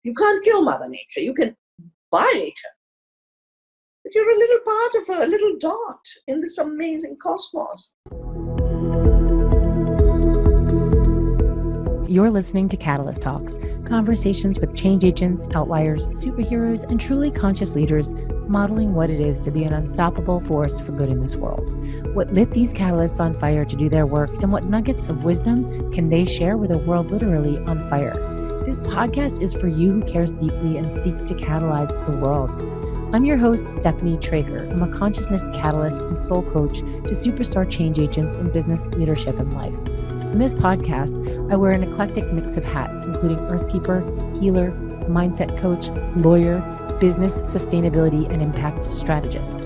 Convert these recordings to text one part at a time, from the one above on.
You can't kill Mother Nature. You can violate her. But you're a little part of her, a little dot in this amazing cosmos. You're listening to Catalyst Talks, conversations with change agents, outliers, superheroes, and truly conscious leaders modeling what it is to be an unstoppable force for good in this world. What lit these catalysts on fire to do their work, and what nuggets of wisdom can they share with a world literally on fire? This podcast is for you who cares deeply and seeks to catalyze the world. I'm your host, Stephanie Trager. I'm a consciousness catalyst and soul coach to superstar change agents in business, leadership, and life. In this podcast, I wear an eclectic mix of hats, including earthkeeper, healer, mindset coach, lawyer, business, sustainability, and impact strategist.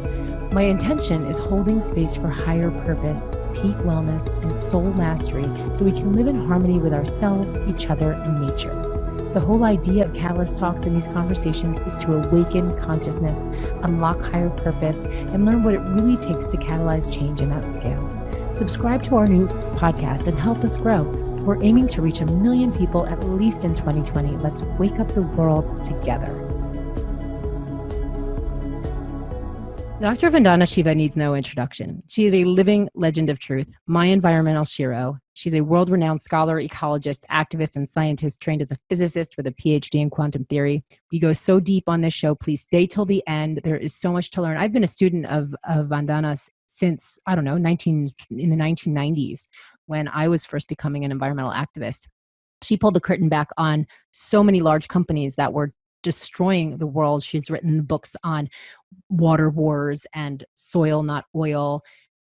My intention is holding space for higher purpose, peak wellness, and soul mastery so we can live in harmony with ourselves, each other, and nature. The whole idea of Catalyst Talks in these conversations is to awaken consciousness, unlock higher purpose, and learn what it really takes to catalyze change in that scale. Subscribe to our new podcast and help us grow. We're aiming to reach 1 million people at least in 2020. Let's wake up the world together. Dr. Vandana Shiva needs no introduction. She is a living legend of truth, my environmental shiro. She's a world-renowned scholar, ecologist, activist, and scientist trained as a physicist with a PhD in quantum theory. We go so deep on this show. Please stay till the end. There is so much to learn. I've been a student of Vandana's since, in the 1990s, when I was first becoming an environmental activist. She pulled the curtain back on so many large companies that were destroying the world. She's written books on water wars and soil, not oil,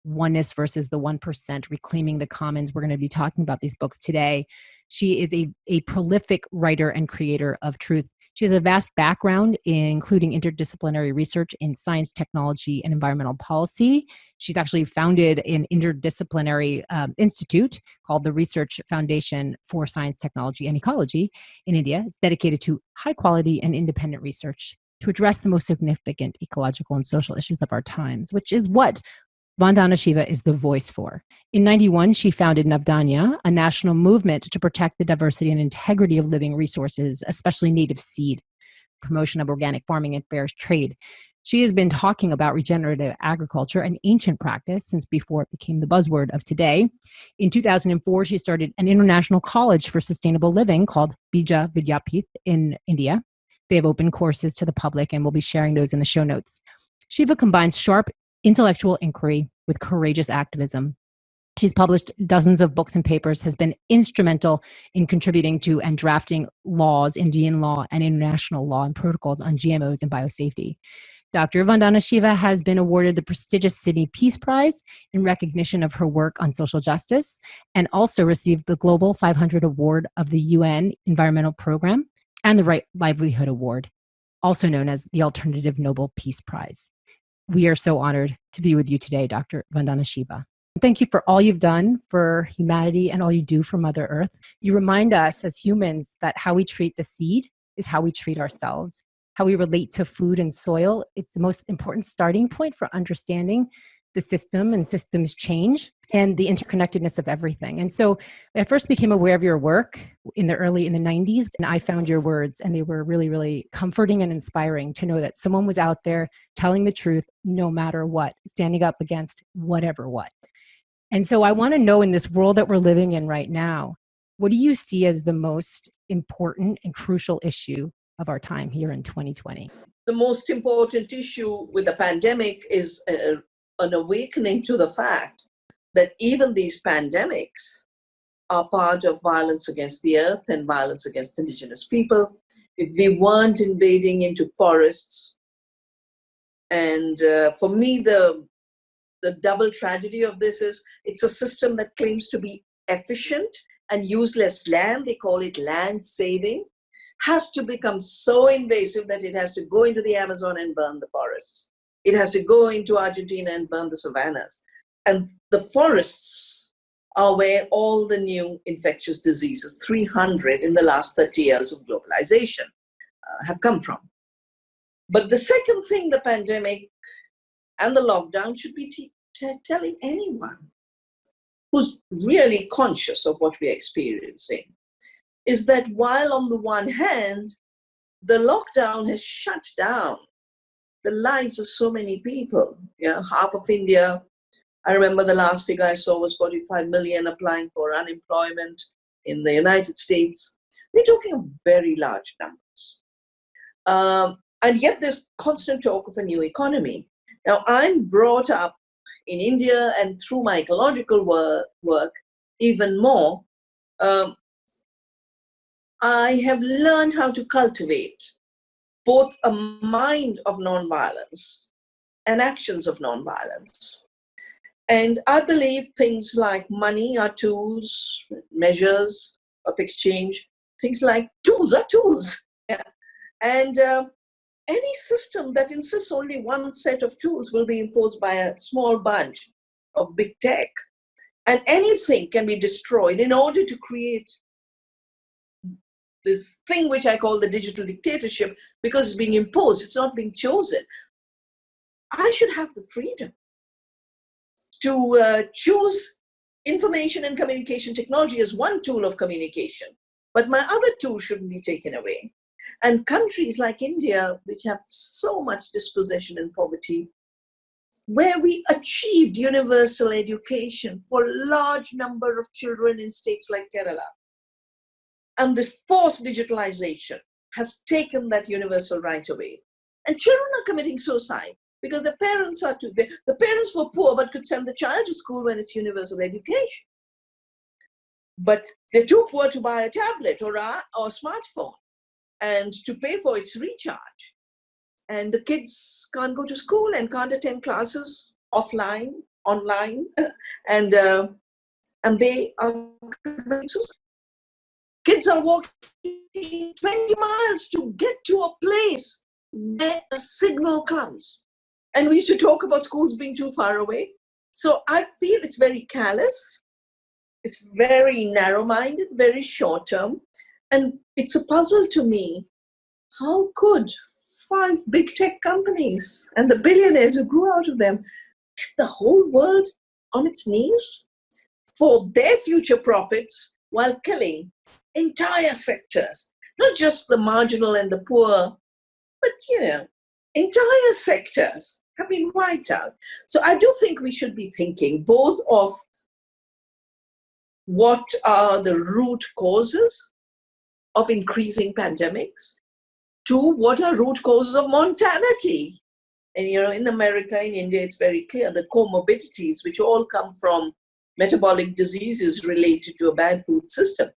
oneness versus the 1%, reclaiming the commons. We're going to be talking about these books today. She is a prolific writer and creator of truth. She has a vast background, including interdisciplinary research in science, technology, and environmental policy. She's actually founded an interdisciplinary institute called the Research Foundation for Science, Technology, and Ecology in India. It's dedicated to high quality and independent research to address the most significant ecological and social issues of our times, which is what Vandana Shiva is the voice for. In 91, she founded Navdanya, a national movement to protect the diversity and integrity of living resources, especially native seed, promotion of organic farming and fair trade. She has been talking about regenerative agriculture, an ancient practice since before it became the buzzword of today. In 2004, she started an international college for sustainable living called Bija Vidyapith in India. They have open courses to the public, and we'll be sharing those in the show notes. Shiva combines sharp intellectual inquiry with courageous activism. She's published dozens of books and papers, has been instrumental in contributing to and drafting laws, Indian law and international law and protocols on GMOs and biosafety. Dr. Vandana Shiva has been awarded the prestigious Sydney Peace Prize in recognition of her work on social justice, and also received the Global 500 Award of the UN Environmental Program and the Right Livelihood Award, also known as the Alternative Nobel Peace Prize. We are so honored to be with you today, Dr. Vandana Shiva. Thank you for all you've done for humanity and all you do for Mother Earth. You remind us as humans that how we treat the seed is how we treat ourselves. How we relate to food and soil, it's the most important starting point for understanding the system and systems change and the interconnectedness of everything. And so I first became aware of your work in the 90s, and I found your words, and they were really, really comforting and inspiring to know that someone was out there telling the truth no matter what, standing up against whatever what. And so I want to know, in this world that we're living in right now, what do you see as the most important and crucial issue of our time here in 2020? The most important issue with the pandemic is an awakening to the fact that even these pandemics are part of violence against the earth and violence against indigenous people. If we weren't invading into forests, and for me, the double tragedy of this is it's a system that claims to be efficient and use less land. They call it land saving, has to become so invasive that it has to go into the Amazon and burn the forests. It has to go into Argentina and burn the savannas. And the forests are where all the new infectious diseases, 300 in the last 30 years of globalization, have come from. But the second thing the pandemic and the lockdown should be telling anyone who's really conscious of what we're experiencing is that while on the one hand, the lockdown has shut down the lives of so many people. Yeah, half of India, I remember the last figure I saw was 45 million applying for unemployment in the United States. We're talking of very large numbers. And yet there's constant talk of a new economy. Now, I'm brought up in India, and through my ecological work even more, I have learned how to cultivate both a mind of nonviolence and actions of nonviolence. And I believe things like money are tools, measures of exchange, things like tools are tools. Yeah. And any system that insists only one set of tools will be imposed by a small bunch of big tech. And anything can be destroyed in order to create this thing which I call the digital dictatorship, because it's being imposed, it's not being chosen. I should have the freedom to choose information and communication technology as one tool of communication, but my other tool shouldn't be taken away. And countries like India, which have so much dispossession and poverty, where we achieved universal education for a large number of children in states like Kerala, and this forced digitalization has taken that universal right away. And children are committing suicide because the parents are the parents were poor but could send the child to school when it's universal education. But they're too poor to buy a tablet or a smartphone and to pay for its recharge. And the kids can't go to school and can't attend classes online, and they are committing suicide. Kids are walking 20 miles to get to a place where a signal comes. And we used to talk about schools being too far away. So I feel it's very callous. It's very narrow-minded, very short-term. And it's a puzzle to me. How could 5 big tech companies and the billionaires who grew out of them get the whole world on its knees for their future profits while killing entire sectors, not just the marginal and the poor, but, entire sectors have been wiped out. So I do think we should be thinking both of what are the root causes of increasing pandemics to what are root causes of mortality. And, in America, in India, it's very clear the comorbidities, which all come from metabolic diseases related to a bad food system.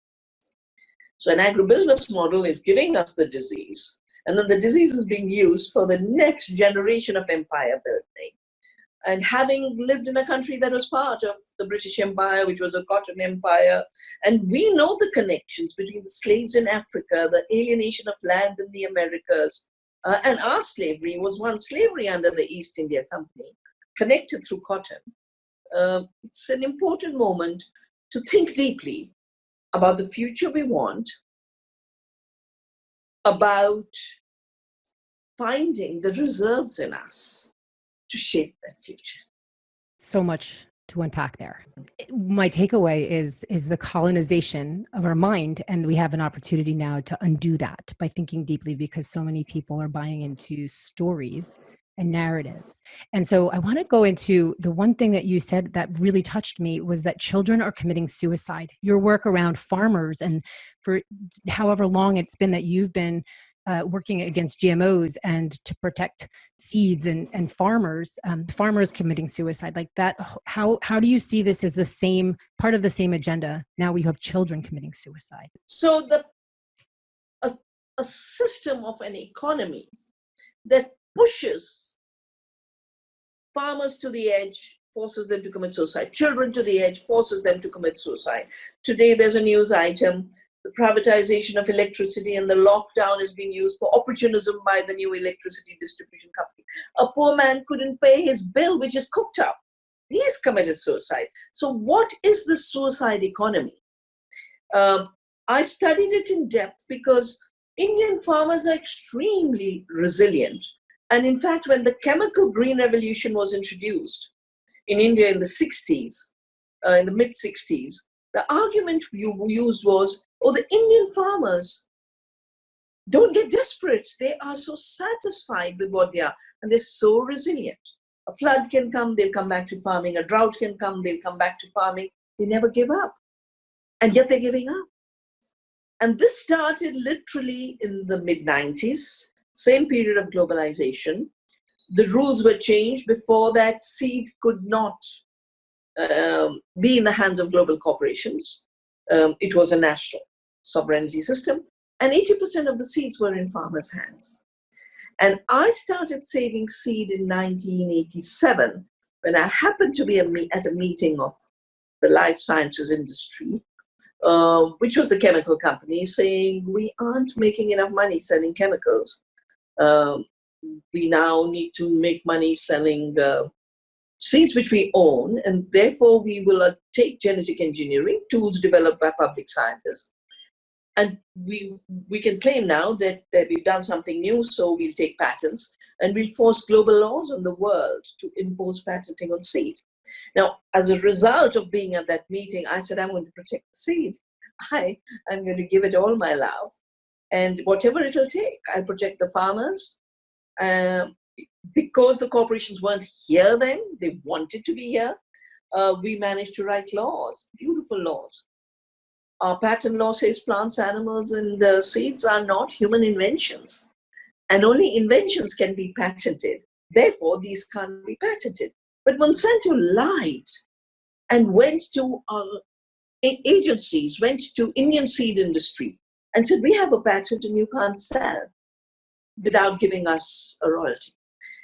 So an agribusiness model is giving us the disease, and then the disease is being used for the next generation of empire building. And having lived in a country that was part of the British Empire, which was a cotton empire, and we know the connections between the slaves in Africa, the alienation of land in the Americas, and our slavery was one slavery under the East India Company, connected through cotton. It's an important moment to think deeply about the future we want, about finding the reserves in us to shape that future. So much to unpack there. My takeaway is the colonization of our mind, and we have an opportunity now to undo that by thinking deeply, because so many people are buying into stories and narratives. And so I want to go into the one thing that you said that really touched me, was that children are committing suicide. Your work around farmers, and for however long it's been that you've been working against GMOs and to protect seeds and farmers committing suicide like that. How do you see this as the same part of the same agenda? Now we have children committing suicide. So a system of an economy that pushes farmers to the edge forces them to commit suicide. Children to the edge forces them to commit suicide. Today there's a news item, the privatization of electricity and the lockdown is being used for opportunism by the new electricity distribution company. A poor man couldn't pay his bill, which is cooked up. He's committed suicide. So what is the suicide economy? I studied it in depth because Indian farmers are extremely resilient. And in fact, when the chemical green revolution was introduced in India in the 60s, in the mid-60s, the argument you used was, the Indian farmers don't get desperate. They are so satisfied with what they are, and they're so resilient. A flood can come, they'll come back to farming. A drought can come, they'll come back to farming. They never give up. And yet they're giving up. And this started literally in the mid-90s, same period of globalization. The rules were changed. Before that, seed could not be in the hands of global corporations. It was a national sovereignty system. And 80% of the seeds were in farmers' hands. And I started saving seed in 1987 when I happened to be at a meeting of the life sciences industry, which was the chemical company, saying we aren't making enough money selling chemicals. We now need to make money selling seeds which we own, and therefore we will take genetic engineering, tools developed by public scientists, and we can claim now that we've done something new, so we'll take patents and we'll force global laws on the world to impose patenting on seed. Now, as a result of being at that meeting, I said, I'm going to protect the seed. I'm going to give it all my love. And whatever it'll take, I'll protect the farmers. Because the corporations weren't here then, they wanted to be here, we managed to write laws, beautiful laws. Our patent law says plants, animals, and seeds are not human inventions. And only inventions can be patented. Therefore, these can't be patented. But Monsanto lied and went to agencies, went to Indian seed industry and said, we have a patent and you can't sell without giving us a royalty.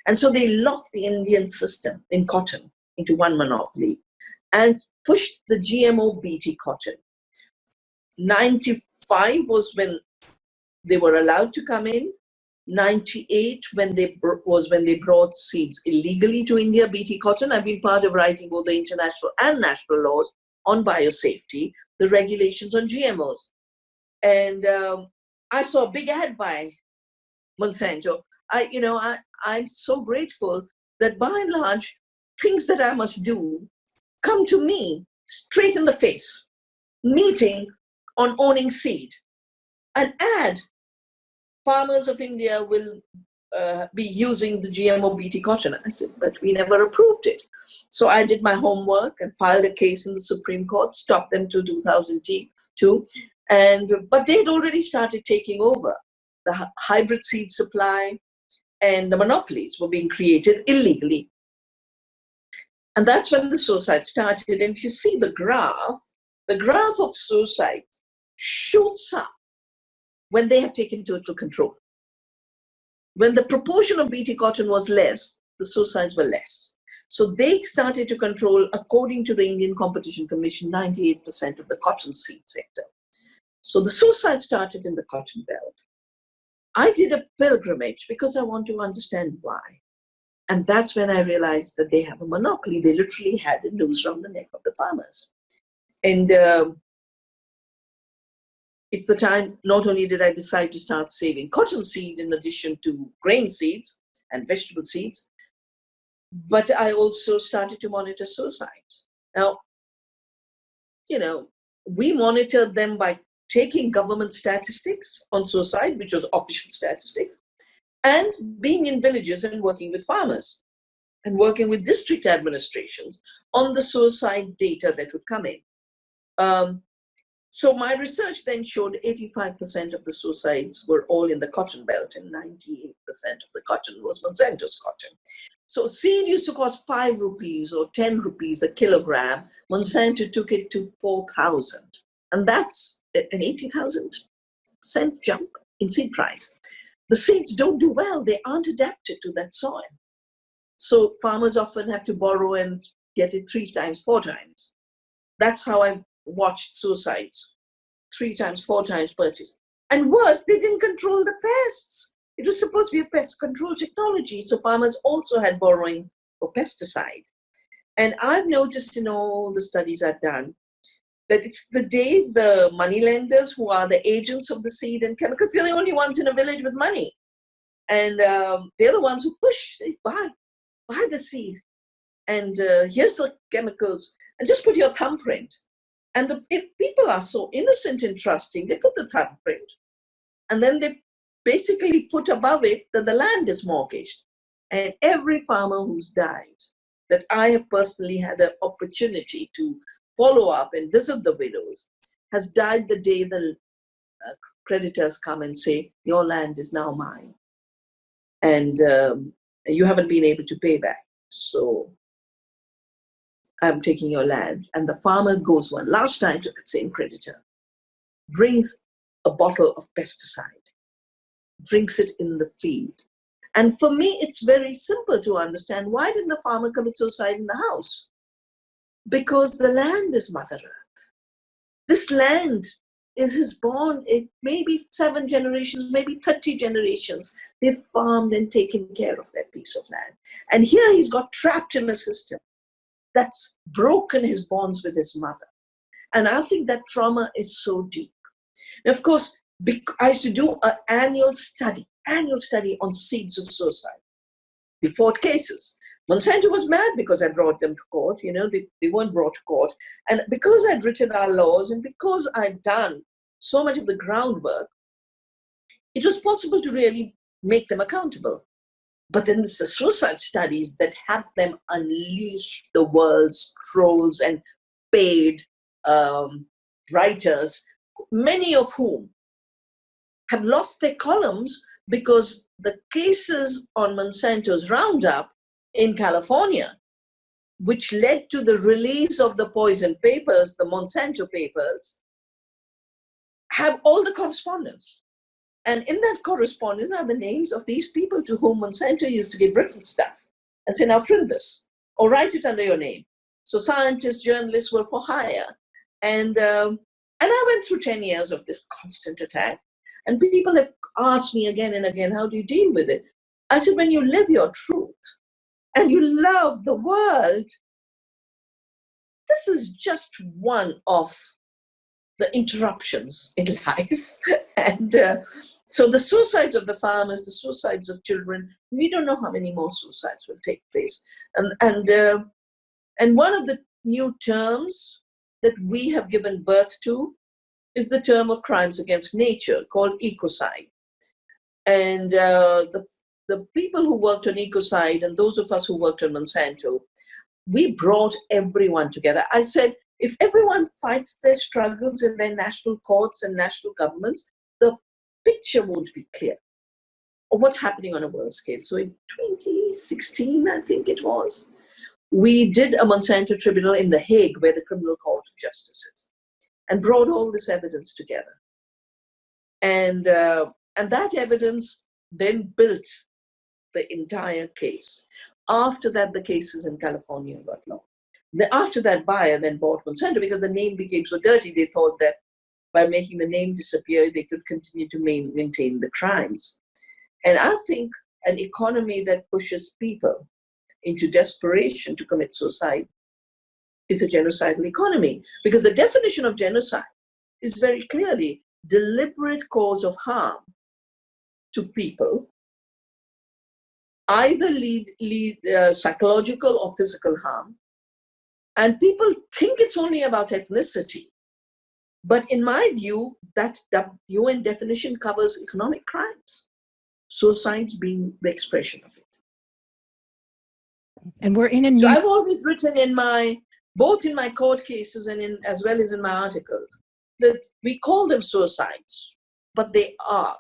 And so they locked the Indian system in cotton into one monopoly and pushed the GMO BT cotton. 95 was when they were allowed to come in. 98 when they brought seeds illegally to India, BT cotton. I've been part of writing both the international and national laws on biosafety, the regulations on GMOs. And I saw a big ad by Monsanto. I'm so grateful that by and large, things that I must do come to me straight in the face. Meeting on owning seed. An ad, farmers of India will be using the GMO BT cotton. I said, but we never approved it. So I did my homework and filed a case in the Supreme Court, stopped them till 2002. But they had already started taking over the hybrid seed supply, and the monopolies were being created illegally. And that's when the suicide started. And if you see the graph of suicide shoots up when they have taken total control. When the proportion of BT cotton was less, the suicides were less. So they started to control, according to the Indian Competition Commission, 98% of the cotton seed sector. So the suicide started in the cotton belt. I did a pilgrimage because I want to understand why. And that's when I realized that they have a monopoly. They literally had a noose around the neck of the farmers. And it's the time, not only did I decide to start saving cotton seed in addition to grain seeds and vegetable seeds, but I also started to monitor suicides. Now, we monitored them by taking government statistics on suicide, which was official statistics, and being in villages and working with farmers and working with district administrations on the suicide data that would come in. So my research then showed 85% of the suicides were all in the cotton belt and 98% of the cotton was Monsanto's cotton. So seed used to cost 5 rupees or 10 rupees a kilogram. Monsanto took it to 4,000. And that's an 80,000% jump in seed price. The seeds don't do well. They aren't adapted to that soil. So farmers often have to borrow and get it 3 times, 4 times. That's how I watched suicides, 3 times, 4 times purchase. And worse, they didn't control the pests. It was supposed to be a pest control technology. So farmers also had borrowing for pesticide. And I've noticed in all the studies I've done that it's the day the money lenders who are the agents of the seed and chemicals, they're the only ones in a village with money. And they're the ones who push, they buy the seed. And here's the chemicals. And just put your thumbprint. And if people are so innocent and trusting, they put the thumbprint. And then they basically put above it that the land is mortgaged. And every farmer who's died, that I have personally had an opportunity to follow up and visit the widows, has died the day the creditors come and say, your land is now mine. And you haven't been able to pay back. So I'm taking your land. And the farmer goes one last time to that same creditor, brings a bottle of pesticide, drinks it in the field. And for me, it's very simple to understand, why didn't the farmer commit suicide in the house? Because the land is Mother Earth. This land is his bond. It may be 7 generations, maybe 30 generations. They've farmed and taken care of that piece of land. And here he's got trapped in a system that's broken his bonds with his mother. And I think that trauma is so deep. And of course, I used to do an annual study on seeds of suicide. We fought cases. Monsanto was mad because I brought them to court. You know, they weren't brought to court. And because I'd written our laws and because I'd done so much of the groundwork, it was possible to really make them accountable. But then it's the suicide studies that had them unleash the world's trolls and paid writers, many of whom have lost their columns because the cases on Monsanto's Roundup in California, which led to the release of the poison papers, the Monsanto papers, have all the correspondence. And in that correspondence are the names of these people to whom Monsanto used to give written stuff and say, now print this or write it under your name. So scientists, journalists were for hire. And I went through 10 years of this constant attack. And people have asked me again and again, how do you deal with it? I said, when you live your truth and you love the world, this is just one of the interruptions in life. And so the suicides of the farmers, the suicides of children, we don't know how many more suicides will take place. And one of the new terms that we have given birth to is the term of crimes against nature called ecocide. And the people who worked on ecocide and those of us who worked on Monsanto, we brought everyone together. I said, if everyone fights their struggles in their national courts and national governments, the picture won't be clear of what's happening on a world scale. So in 2016, I think it was, we did a Monsanto tribunal in The Hague, where the Criminal Court of Justice is, and brought all this evidence together. And that evidence then built the entire case. After that, the cases in California got long. After that, Bayer then bought Monsanto because the name became so dirty, they thought that by making the name disappear, they could continue to maintain the crimes. And I think an economy that pushes people into desperation to commit suicide is a genocidal economy, because the definition of genocide is very clearly deliberate cause of harm to people, either lead psychological or physical harm. And people think it's only about ethnicity. But in my view, that UN definition covers economic crimes, suicides being the expression of it. And we're in a new... So I've always written both in my court cases and as well as in my articles, that we call them suicides, but they are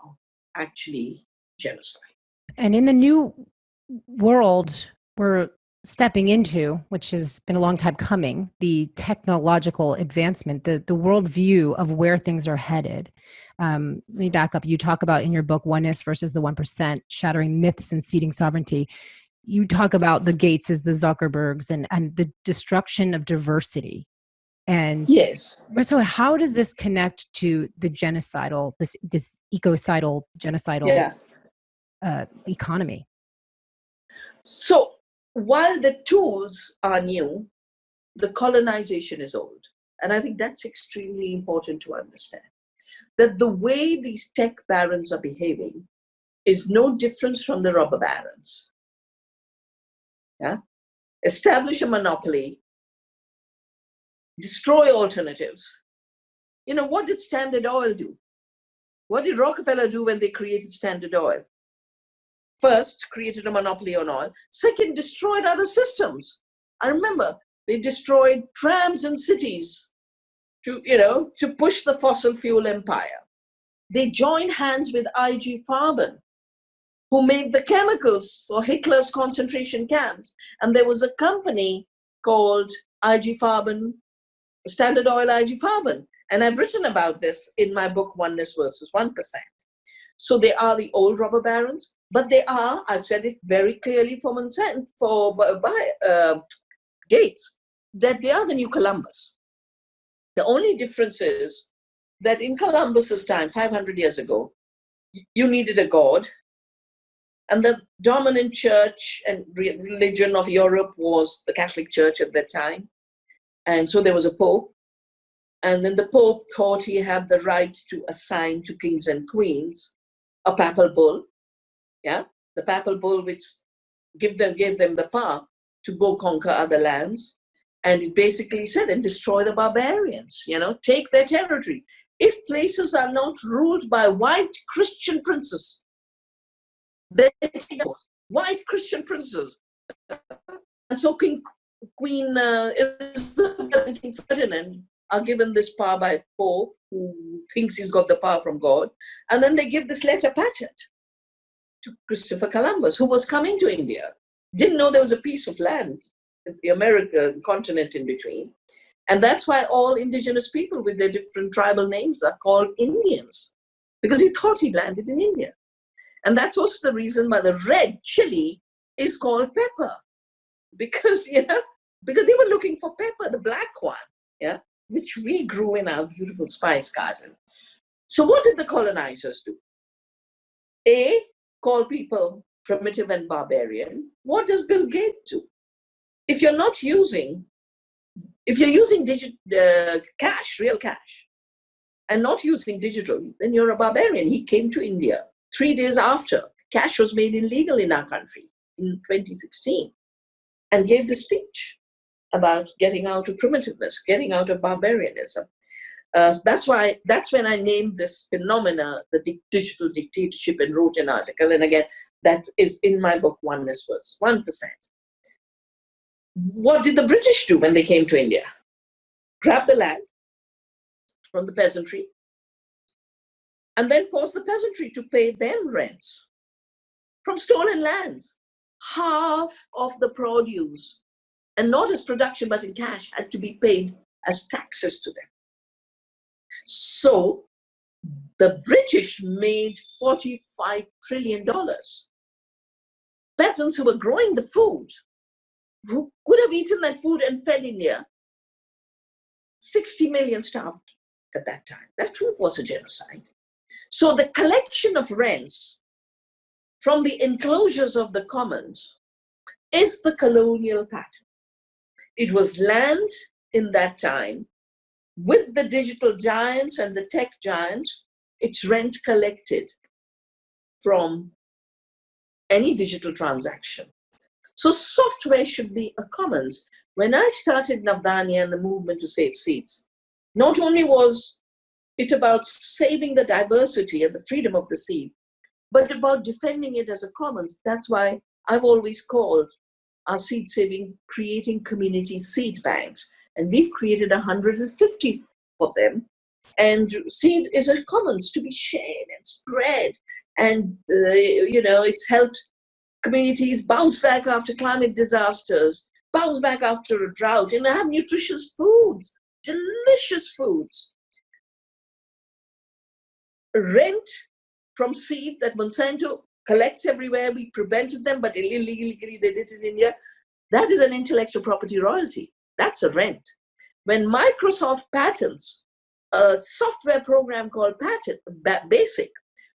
actually genocide. And in the new world we're stepping into, which has been a long time coming, the technological advancement, the worldview of where things are headed. Let me back up. You talk about in your book, Oneness versus the 1%, shattering myths and ceding sovereignty. You talk about the Gateses, the Zuckerbergs, and the destruction of diversity. And yes. So how does this connect to the genocidal, this ecocidal, genocidal economy? So while the tools are new, the colonization is old. And I think that's extremely important to understand. That the way these tech barons are behaving is no different from the robber barons. Yeah? Establish a monopoly, destroy alternatives. You know, what did Standard Oil do? What did Rockefeller do when they created Standard Oil? First, created a monopoly on oil. Second, destroyed other systems. I remember they destroyed trams in cities to push the fossil fuel empire. They joined hands with IG Farben, who made the chemicals for Hitler's concentration camps. And there was a company called IG Farben, Standard Oil IG Farben. And I've written about this in my book, Oneness versus 1%. So they are the old robber barons, but they are, I've said it very clearly for Gates, that they are the new Columbus. The only difference is that in Columbus's time, 500 years ago, you needed a god, and the dominant church and religion of Europe was the Catholic Church at that time. And so there was a pope, and then the pope thought he had the right to assign to kings and queens a papal bull, the papal bull which gave them the power to go conquer other lands. And it basically said, and destroy the barbarians, take their territory. If places are not ruled by white Christian princes, then white Christian princes. And so Queen Isabel and King Ferdinand are given this power by Pope, who thinks he's got the power from God. And then they give this letter patent to Christopher Columbus, who was coming to India, didn't know there was a piece of land, the American continent in between. And that's why all indigenous people with their different tribal names are called Indians, because he thought he landed in India. And that's also the reason why the red chili is called pepper, because they were looking for pepper, the black one, which we grew in our beautiful spice garden. So what did the colonizers do? A, call people primitive and barbarian. What does Bill Gates do? If you're using cash, real cash, and not using digital, then you're a barbarian. He came to India 3 days after cash was made illegal in our country in 2016, and gave the speech about getting out of primitiveness, getting out of barbarianism. That's when I named this phenomena the digital dictatorship and wrote an article. And again, that is in my book, Oneness versus 1%. What did the British do when they came to India? Grab the land from the peasantry and then force the peasantry to pay them rents from stolen lands. Half of the produce, and not as production but in cash, had to be paid as taxes to them. So the British made $45 trillion. Peasants who were growing the food, who could have eaten that food and fed India, 60 million starved at that time. That too was a genocide. So the collection of rents from the enclosures of the commons is the colonial pattern. It was land in that time. With the digital giants and the tech giants, it's rent collected from any digital transaction. So software should be a commons. When I started Navdanya and the movement to save seeds, not only was it about saving the diversity and the freedom of the seed, but about defending it as a commons. That's why I've always called our seed saving creating community seed banks. And we've created 150 for them. And seed is a commons to be shared and spread. And, it's helped communities bounce back after climate disasters, bounce back after a drought, and have nutritious foods, delicious foods. Rent from seed that Monsanto collects everywhere. We prevented them, but illegally they did it in India. That is an intellectual property royalty. That's a rent. When Microsoft patents a software program called Basic,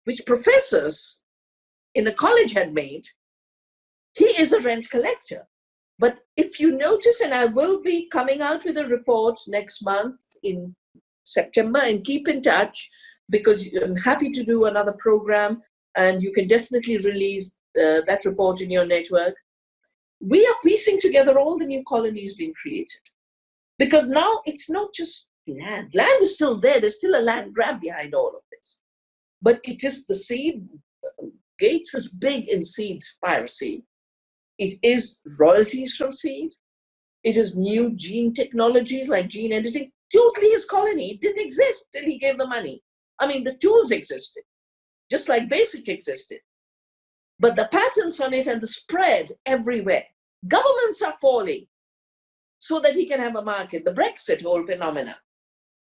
which professors in a college had made, he is a rent collector. But if you notice, and I will be coming out with a report next month in September, and keep in touch, because I'm happy to do another program, and you can definitely release that report in your network. We are piecing together all the new colonies being created. Because now it's not just land. Land is still there. There's still a land grab behind all of this. But it is the seed. Gates is big in seed piracy. It is royalties from seed. It is new gene technologies like gene editing. Totally his colony. It didn't exist till he gave the money. I mean, the tools existed, just like BASIC existed. But the patents on it and the spread everywhere. Governments are falling so that he can have a market. The Brexit whole phenomena.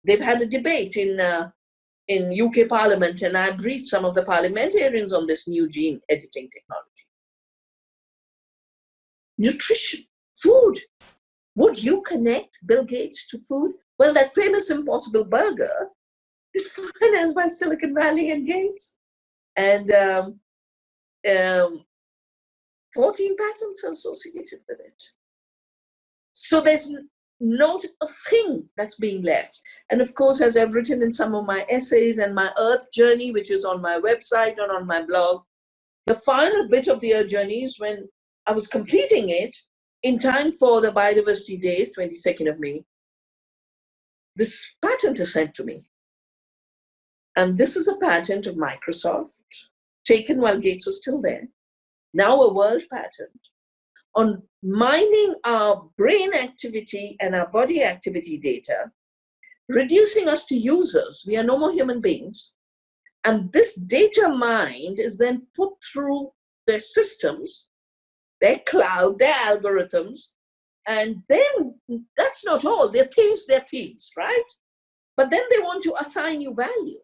They've had a debate in UK Parliament, and I briefed some of the parliamentarians on this new gene editing technology. Nutrition, food. Would you connect Bill Gates to food? Well, that famous Impossible Burger is financed by Silicon Valley and Gates. And 14 patents are associated with it. So there's not a thing that's being left. And of course, as I've written in some of my essays and my Earth journey, which is on my website and on my blog, the final bit of the Earth journey is when I was completing it in time for the Biodiversity Days, 22nd of May. This patent is sent to me. And this is a patent of Microsoft, taken while Gates was still there. Now a world patent on mining our brain activity and our body activity data, reducing us to users. We are no more human beings. And this data mined is then put through their systems, their cloud, their algorithms. And then that's not all. They're thieves, right? But then they want to assign you value.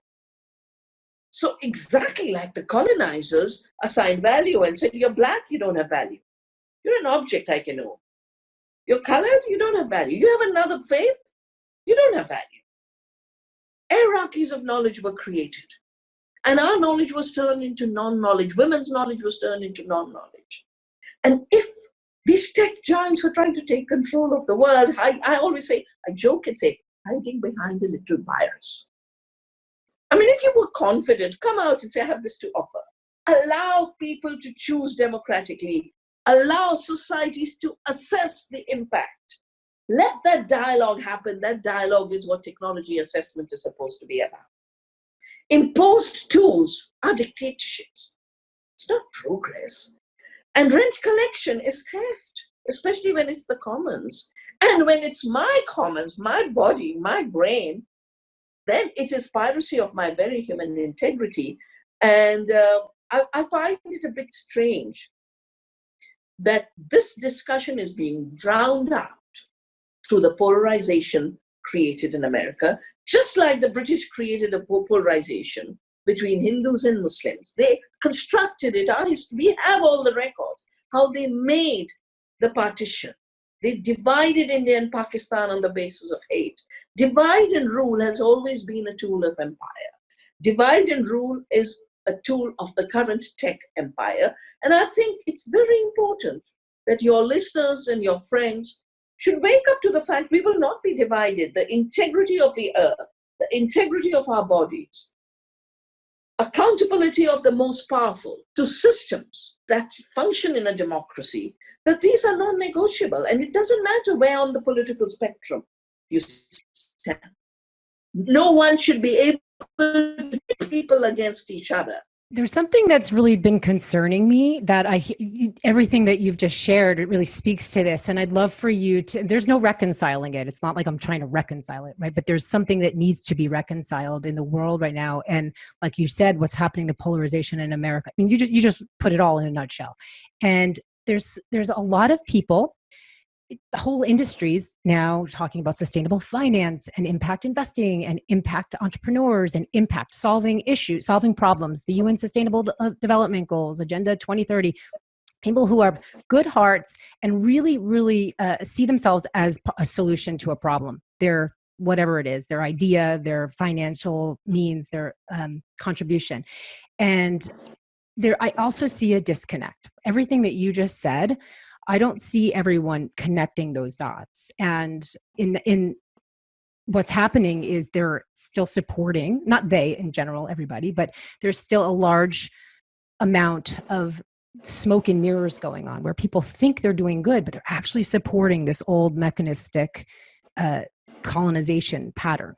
So exactly like the colonizers assigned value and said, you're black, you don't have value. You're an object I can own. You're colored, you don't have value. You have another faith, you don't have value. Hierarchies of knowledge were created. And our knowledge was turned into non-knowledge. Women's knowledge was turned into non-knowledge. And if these tech giants were trying to take control of the world, I always say, I joke and say, hiding behind a little virus. I mean, if you were confident, come out and say, I have this to offer. Allow people to choose democratically. Allow societies to assess the impact. Let that dialogue happen. That dialogue is what technology assessment is supposed to be about. Imposed tools are dictatorships. It's not progress. And rent collection is theft, especially when it's the commons. And when it's my commons, my body, my brain, then it is piracy of my very human integrity. And I find it a bit strange that this discussion is being drowned out through the polarization created in America, just like the British created a polarization between Hindus and Muslims. They constructed it. We have all the records, how they made the partition. They divided India and Pakistan on the basis of hate. Divide and rule has always been a tool of empire. Divide and rule is a tool of the current tech empire. And I think it's very important that your listeners and your friends should wake up to the fact we will not be divided. The integrity of the earth, the integrity of our bodies, accountability of the most powerful to systems that function in a democracy, that these are non-negotiable. And it doesn't matter where on the political spectrum you stand. No one should be able to pit people against each other. There's something that's really been concerning me that everything that you've just shared, it really speaks to this. And I'd love for you to, there's no reconciling it. It's not like I'm trying to reconcile it, right? But there's something that needs to be reconciled in the world right now. And like you said, what's happening, the polarization in America. I mean, you just put it all in a nutshell. And there's a lot of people, whole industries now talking about sustainable finance and impact investing and impact entrepreneurs and impact solving problems, the UN Sustainable Development Goals, Agenda 2030, people who have good hearts and really, really see themselves as a solution to a problem. Their whatever it is, their idea, their financial means, their contribution. And I also see a disconnect. Everything that you just said, I don't see everyone connecting those dots. And in what's happening is they're still supporting, not they in general, everybody, but there's still a large amount of smoke and mirrors going on where people think they're doing good, but they're actually supporting this old mechanistic colonization pattern.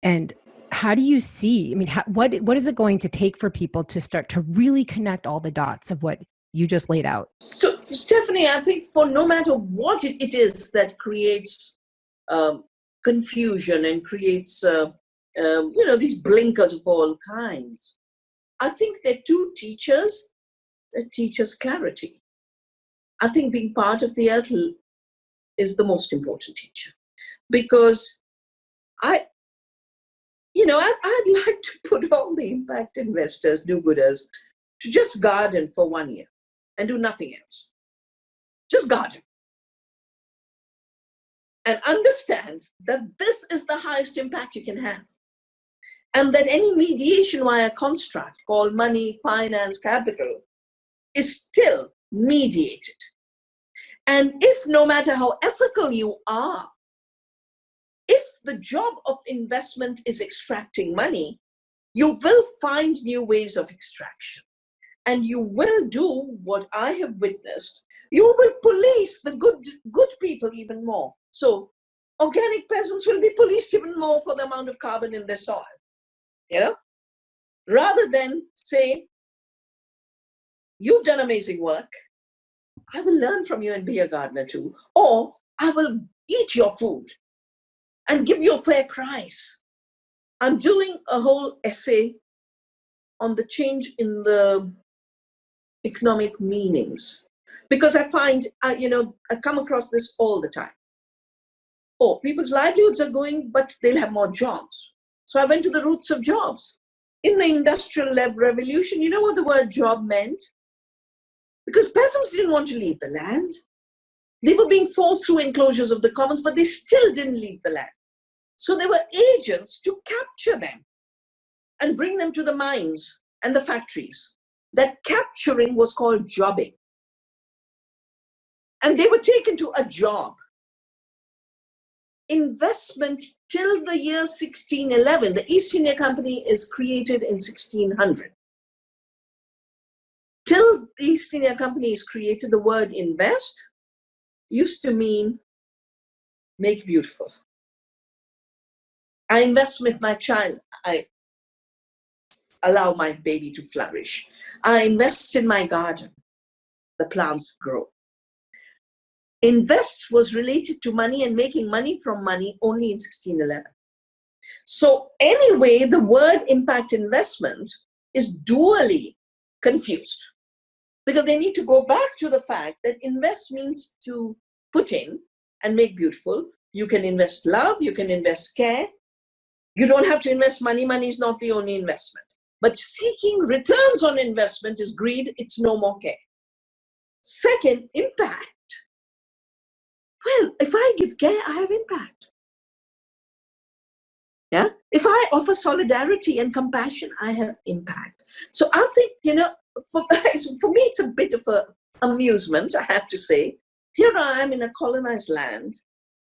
And how do you see, I mean, what is it going to take for people to start to really connect all the dots of what you just laid out? So, Stephanie, I think for no matter what it is that creates confusion and creates, these blinkers of all kinds, I think there are two teachers that teach us clarity. I think being part of the earth is the most important teacher, because I'd like to put all the impact investors, do-gooders, to just garden for 1 year and do nothing else. Just garden. And understand that this is the highest impact you can have. And that any mediation via construct called money, finance, capital is still mediated. And if no matter how ethical you are, if the job of investment is extracting money, you will find new ways of extraction. And you will do what I have witnessed. You will police the good people even more. So organic peasants will be policed even more for the amount of carbon in their soil. Rather than say, you've done amazing work, I will learn from you and be a gardener too. Or I will eat your food and give you a fair price. I'm doing a whole essay on the change in the economic meanings, because I find, I come across this all the time. Oh, people's livelihoods are going, but they'll have more jobs. So I went to the roots of jobs. In the industrial revolution, you know what the word job meant? Because peasants didn't want to leave the land. They were being forced through enclosures of the commons, but they still didn't leave the land. So there were agents to capture them and bring them to the mines and the factories. That capturing was called jobbing. And they were taken to a job. Investment till the year 1611, the East India Company is created in 1600. Till the East India Company is created, the word invest used to mean make beautiful. I invest with my child. I allow my baby to flourish. I invest in my garden. The plants grow. Invest was related to money and making money from money only in 1611. So anyway, the word impact investment is dually confused, because they need to go back to the fact that invest means to put in and make beautiful. You can invest love, you can invest care. You don't have to invest money. Money is not the only investment. But seeking returns on investment is greed. It's no more care. Second, impact. Well, if I give care, I have impact. Yeah. If I offer solidarity and compassion, I have impact. So I think, for me, it's a bit of an amusement, I have to say. Here I am in a colonized land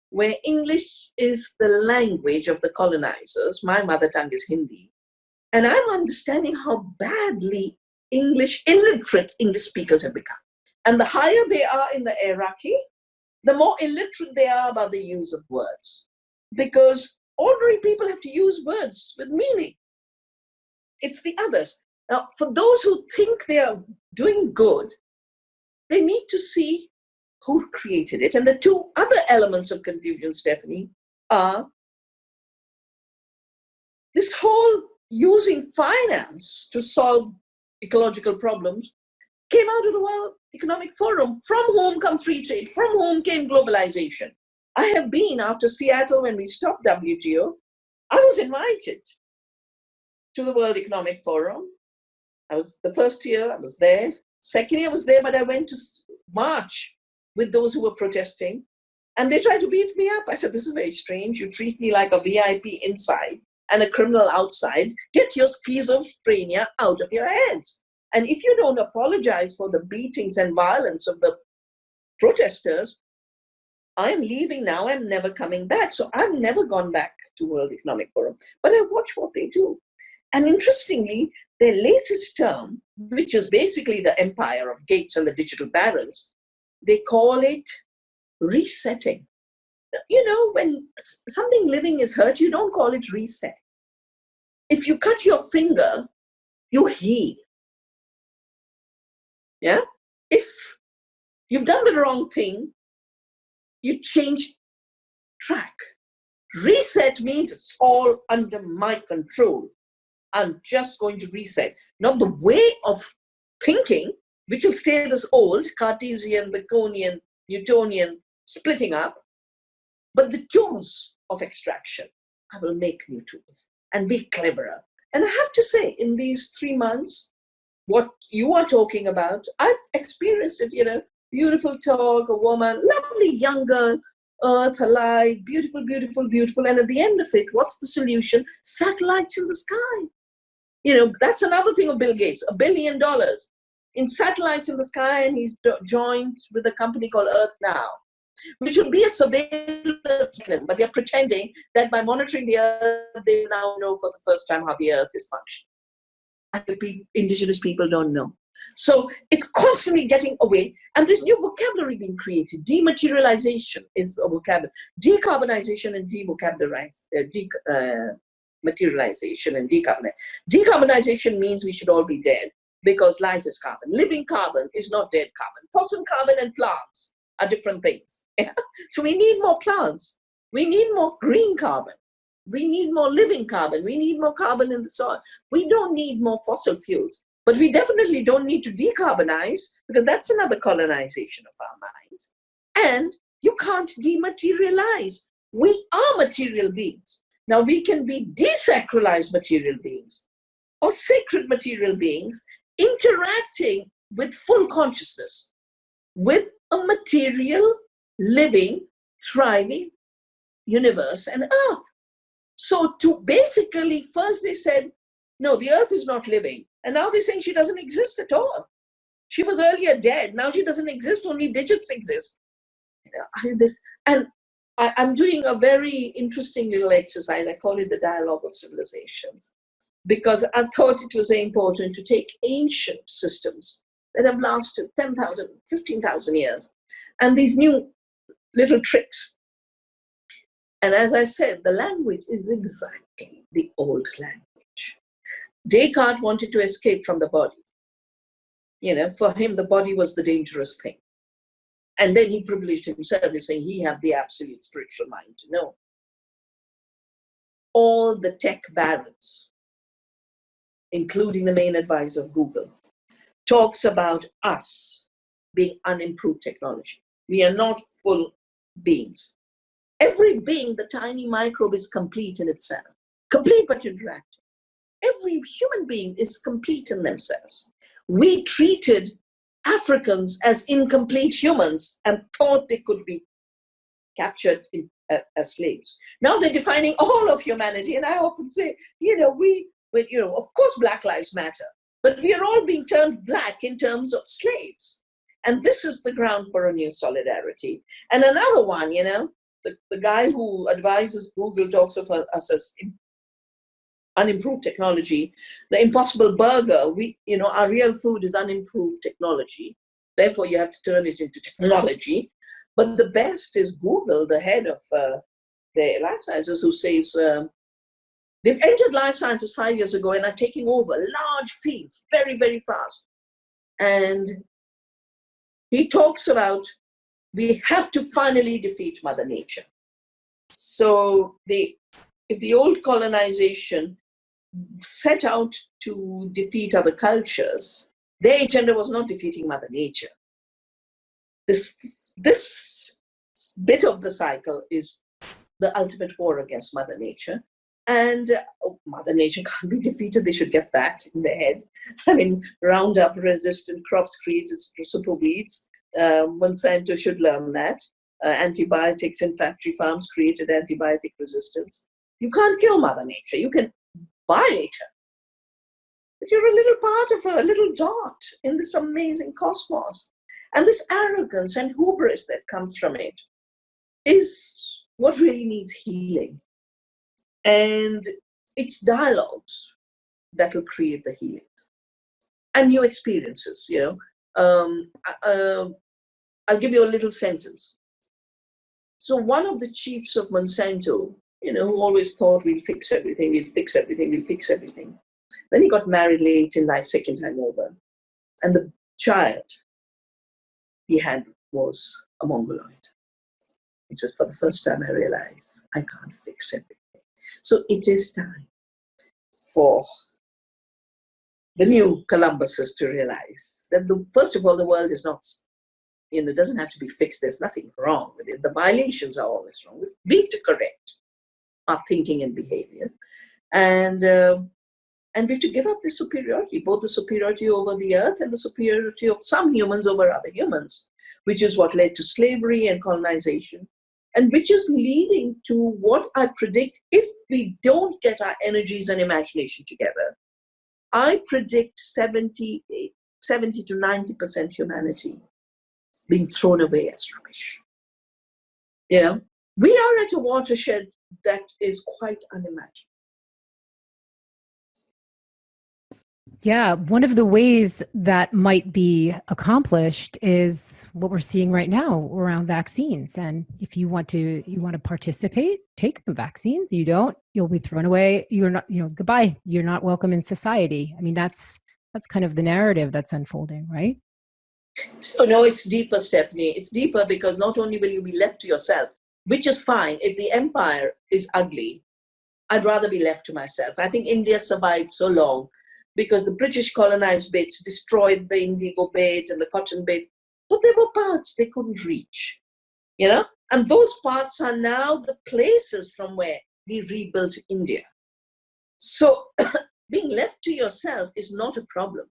where English is the language of the colonizers. My mother tongue is Hindi. And I'm understanding how badly illiterate English speakers have become. And the higher they are in the hierarchy, the more illiterate they are about the use of words. Because ordinary people have to use words with meaning. It's the others. Now, for those who think they are doing good, they need to see who created it. And the two other elements of confusion, Stephanie, are this whole using finance to solve ecological problems came out of the World Economic Forum, from whom come free trade, from whom came globalization. I have been, after Seattle, when we stopped WTO, I was invited to the World Economic Forum. The first year I was there. Second year I was there, but I went to march with those who were protesting. And they tried to beat me up. I said, this is very strange. You treat me like a VIP inside and a criminal outside. Get your schizophrenia out of your heads. And if you don't apologize for the beatings and violence of the protesters, I'm leaving now, I'm never coming back. So I've never gone back to World Economic Forum. But I watch what they do. And interestingly, their latest term, which is basically the empire of Gates and the digital barons, they call it resetting. When something living is hurt, you don't call it reset. if you cut your finger, you heal. Yeah? If you've done the wrong thing, you change track. Reset means it's all under my control. I'm just going to reset. Not the way of thinking, which will stay this old, Cartesian, Baconian, Newtonian, splitting up, but the tools of extraction. I will make new tools and be cleverer. And I have to say, in these 3 months, what you are talking about, I've experienced it, beautiful talk, a woman, lovely young girl, earth alive, beautiful, beautiful, beautiful. And at the end of it, what's the solution? Satellites in the sky. That's another thing of Bill Gates, $1 billion in satellites in the sky, and he's joined with a company called Earth Now, which will be a surveillance mechanism, but they're pretending that by monitoring the Earth, they now know for the first time how the Earth is functioning. And the indigenous people don't know. So it's constantly getting away, and this new vocabulary being created. Dematerialization is a vocabulary. Decarbonization and materialization and decarbonization. Decarbonization means we should all be dead because life is carbon. Living carbon is not dead carbon. Fossil carbon and plants are different things. So we need more plants. We need more green carbon. We need more living carbon. We need more carbon in the soil. We don't need more fossil fuels. But we definitely don't need to decarbonize, because that's another colonization of our minds. And you can't dematerialize. We are material beings. Now, we can be desacralized material beings or sacred material beings interacting with full consciousness, with a material, living, thriving universe and earth. So to basically, first they said, no, the earth is not living. And now they're saying she doesn't exist at all. She was earlier dead. Now she doesn't exist. Only digits exist. I'm doing a very interesting little exercise. I call it the dialogue of civilizations, because I thought it was very important to take ancient systems that have lasted 10,000, 15,000 years, and these new little tricks. And as I said, the language is exactly the old language. Descartes wanted to escape from the body. For him, the body was the dangerous thing. And then he privileged himself in saying he had the absolute spiritual mind to know. All the tech barons, including the main advisor of Google, talks about us being unimproved technology. We are not full beings. Every being, the tiny microbe, is complete in itself. Complete but interactive. Every human being is complete in themselves. We treated Africans as incomplete humans and thought they could be captured as slaves. Now they're defining all of humanity. And I often say, of course Black Lives Matter, but we are all being turned black in terms of slaves. And this is the ground for a new solidarity. And another one, the guy who advises Google talks of us as unimproved technology. The Impossible Burger, our real food is unimproved technology. Therefore, you have to turn it into technology. But the best is Google, the head of the life sciences, who says they've entered life sciences 5 years ago and are taking over large fields very, very fast. And he talks about we have to finally defeat Mother Nature. So if the old colonization set out to defeat other cultures, their agenda was not defeating Mother Nature. This bit of the cycle is the ultimate war against Mother Nature. And Mother Nature can't be defeated. They should get that in their head. I mean, Roundup resistant crops created super weeds. Monsanto should learn that. Antibiotics in factory farms created antibiotic resistance. You can't kill Mother Nature. You can violate her. But you're a little part of her, a little dot in this amazing cosmos. And this arrogance and hubris that comes from it is what really needs healing. And it's dialogues that will create the healing. And new experiences, I'll give you a little sentence. So one of the chiefs of Monsanto who always thought we'll fix everything, we'll fix everything, we'll fix everything. Then he got married late in life, second time over. And the child he had was a Mongoloid. He said, for the first time I realized I can't fix everything. So it is time for the new Columbuses to realize that, first of all, the world is not, doesn't have to be fixed. There's nothing wrong with it. The violations are always wrong. We have to correct our thinking and behavior. And we have to give up the superiority, both the superiority over the earth and the superiority of some humans over other humans, which is what led to slavery and colonization, and which is leading to what I predict, if we don't get our energies and imagination together, I predict 70 to 90% humanity being thrown away as rubbish. We are at a watershed that is quite unimaginable. Yeah, one of the ways that might be accomplished is what we're seeing right now around vaccines. And if you want to participate, take the vaccines. You don't, you'll be thrown away. You're not, goodbye. You're not welcome in society. I mean, that's kind of the narrative that's unfolding, right? So no, it's deeper, Stephanie. It's deeper because not only will you be left to yourself, which is fine. If the empire is ugly, I'd rather be left to myself. I think India survived so long because the British colonized bits destroyed the indigo bit and the cotton bit, but there were parts they couldn't reach, and those parts are now the places from where we rebuilt India. So being left to yourself is not a problem.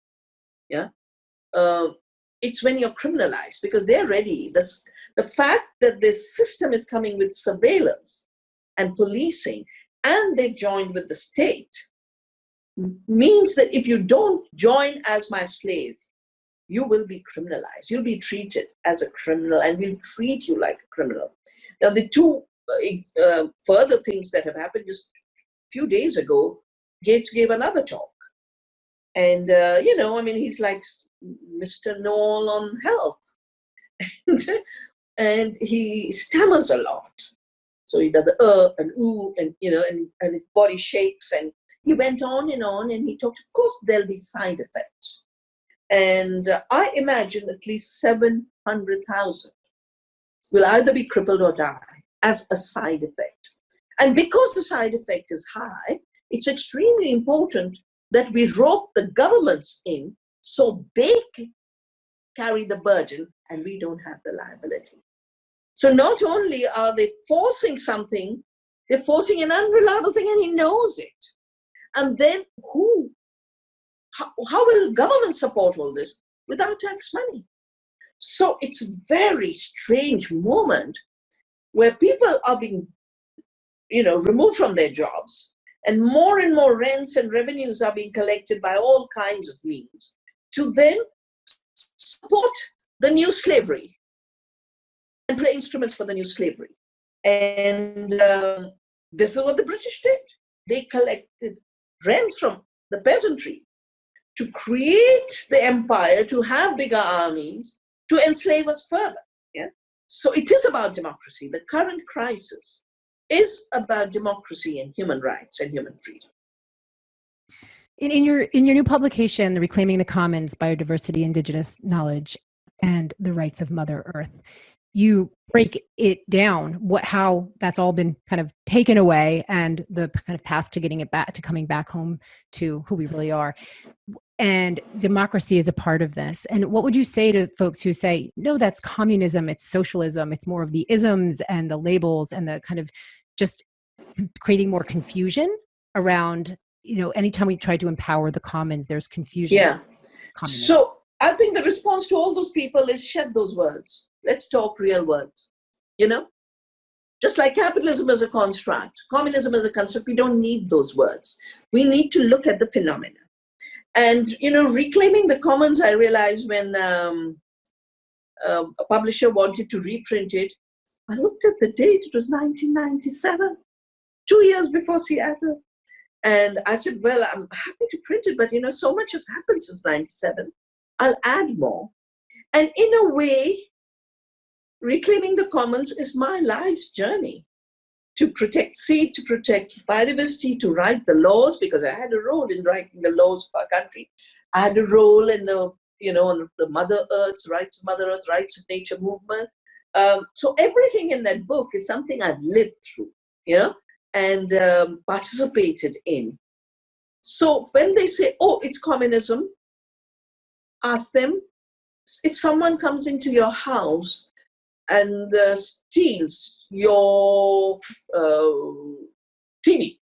It's when you're criminalized, because they're ready. The fact that this system is coming with surveillance and policing, and they've joined with the state, means that if you don't join as my slave, you will be criminalized. You'll be treated as a criminal, and we'll treat you like a criminal. Now, the two further things that have happened just a few days ago, Gates gave another talk. And, he's like Mr. Noel on health. And he stammers a lot. So he does the and ooh, and his body shakes. And he went on, and he talked, of course, there'll be side effects. And I imagine at least 700,000 will either be crippled or die as a side effect. And because the side effect is high, it's extremely important that we rope the governments in so they can carry the burden and we don't have the liability. So not only are they forcing something, they're forcing an unreliable thing, and he knows it. And then how will government support all this without tax money? So it's a very strange moment where people are being, removed from their jobs, and more rents and revenues are being collected by all kinds of means to then support the new slavery and play instruments for the new slavery. And this is what the British did. They collected rents from the peasantry to create the empire, to have bigger armies, to enslave us further. So it is about democracy. The current crisis is about democracy and human rights and human freedom. In your new publication, The Reclaiming the Commons, Biodiversity, Indigenous Knowledge, and the Rights of Mother Earth, you break it down, how that's all been kind of taken away, and the kind of path to getting it back, to coming back home to who we really are. And democracy is a part of this. And what would you say to folks who say, no, that's communism, it's socialism, it's more of the isms and the labels and the kind of just creating more confusion around, anytime we try to empower the commons, there's confusion. Yeah. So I think the response to all those people is shed those words. Let's talk real words. Just like capitalism is a construct, communism is a construct, we don't need those words. We need to look at the phenomena. And, reclaiming the commons, I realized when a publisher wanted to reprint it, I looked at the date, it was 1997, 2 years before Seattle. And I said, well, I'm happy to print it, but, so much has happened since 97. I'll add more. And in a way, reclaiming the commons is my life's journey to protect seed, to protect biodiversity, to write the laws, because I had a role in writing the laws for our country. I had a role in the, on the Mother Earth's rights, Mother Earth rights of nature movement. So everything in that book is something I've lived through, and participated in. So when they say, oh, it's communism, ask them, if someone comes into your house and steals your TV,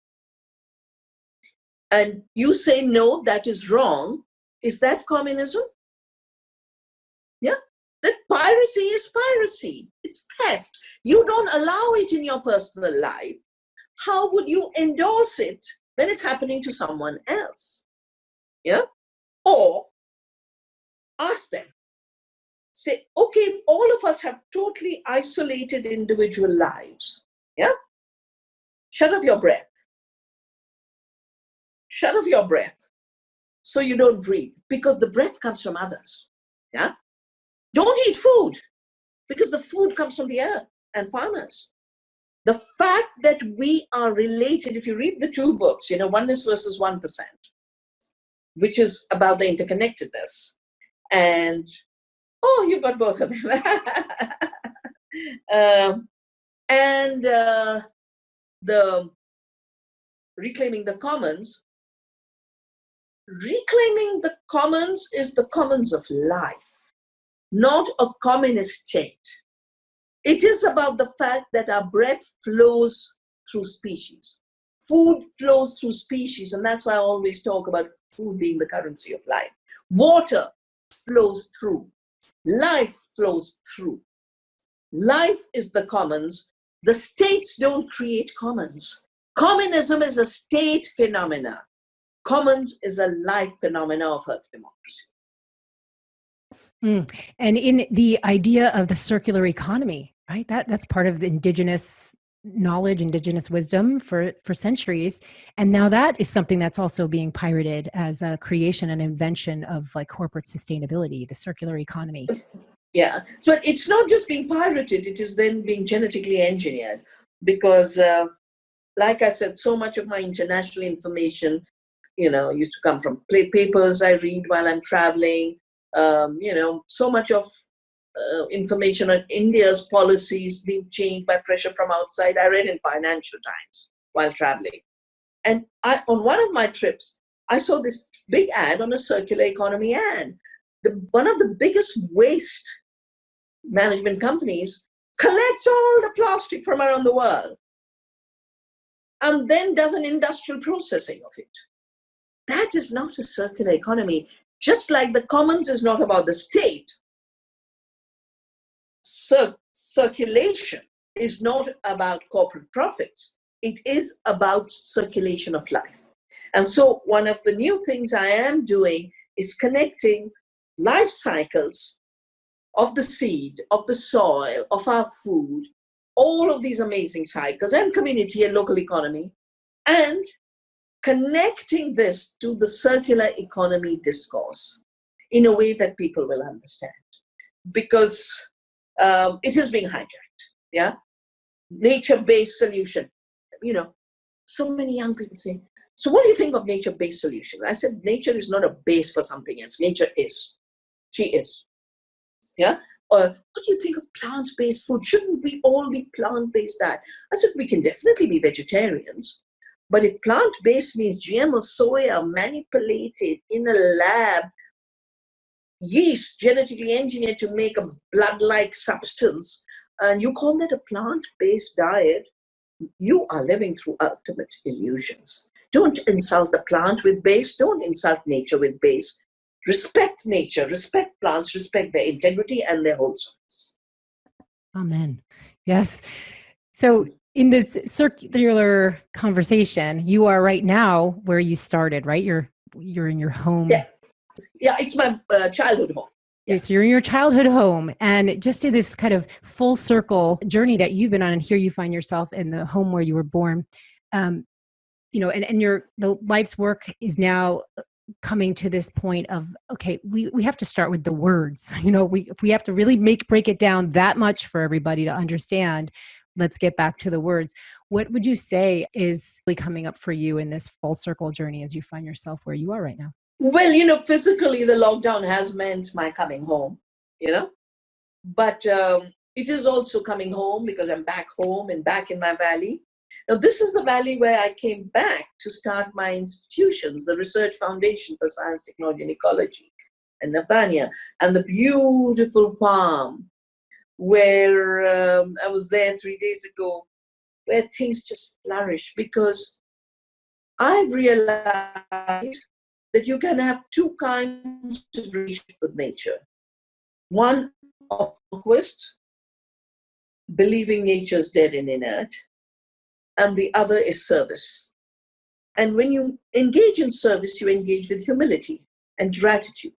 and you say, no, that is wrong, is that communism? Yeah, that piracy is piracy. It's theft. You don't allow it in your personal life. How would you endorse it when it's happening to someone else? Yeah? Or ask them. Say, okay, if all of us have totally isolated individual lives, yeah? Shut off your breath. Shut off your breath so you don't breathe, because the breath comes from others. Yeah? Don't eat food, because the food comes from the earth and farmers. The fact that we are related, if you read the two books, Oneness versus 1%, which is about the interconnectedness, and you've got both of them. And the Reclaiming the Commons. Reclaiming the commons is the commons of life, not a communist state. It is about the fact that our breath flows through species. Food flows through species, and that's why I always talk about food being the currency of life. Water flows through. Life flows through. Life is the commons. The states don't create commons. Communism is a state phenomena. Commons is a life phenomena of earth democracy. And in the idea of the circular economy, right? That's part of the indigenous knowledge, indigenous wisdom for centuries. And now that is something that's also being pirated as a creation and invention of like corporate sustainability, the circular economy. Yeah. So it's not just being pirated, it is then being genetically engineered, because like I said, so much of my international information, used to come from papers I read while I'm traveling. So much of information on India's policies being changed by pressure from outside, I read in Financial Times while traveling. And on one of my trips, I saw this big ad on a circular economy ad. One of the biggest waste management companies collects all the plastic from around the world and then does an industrial processing of it. That is not a circular economy. Just like the commons is not about the state, circulation is not about corporate profits. It is about circulation of life. And so one of the new things I am doing is connecting life cycles of the seed, of the soil, of our food, all of these amazing cycles, and community and local economy, and connecting this to the circular economy discourse in a way that people will understand. Because it is being hijacked, yeah? Nature-based solution. So many young people say, so what do you think of nature-based solution? I said, nature is not a base for something else. Nature is. She is. Yeah? Or what do you think of plant-based food? Shouldn't we all be plant-based diet? I said, we can definitely be vegetarians. But if plant-based means GMO soya manipulated in a lab, yeast genetically engineered to make a blood-like substance, and you call that a plant-based diet, you are living through ultimate illusions. Don't insult the plant with base. Don't insult nature with base. Respect nature, respect plants, respect their integrity and their wholesomeness. Amen. Yes. So in this circular conversation, you are right now where you started, right? You're in your home. Yeah, it's my childhood home. Yeah. So you're in your childhood home, and just in this kind of full circle journey that you've been on, and here you find yourself in the home where you were born, and the life's work is now coming to this point of, okay, we have to start with the words. We have to really break it down that much for everybody to understand. Let's get back to the words. What would you say is really coming up for you in this full circle journey as you find yourself where you are right now? Well, physically, the lockdown has meant my coming home, but it is also coming home because I'm back home and back in my valley. Now, this is the valley where I came back to start my institutions, the Research Foundation for Science, Technology, and Ecology, and Nathania, and the beautiful farm where I was there 3 days ago, where things just flourish, because I've realized that you can have two kinds of relationship with nature. One of conquest, believing nature's dead and inert, and the other is service. And when you engage in service, you engage with humility and gratitude.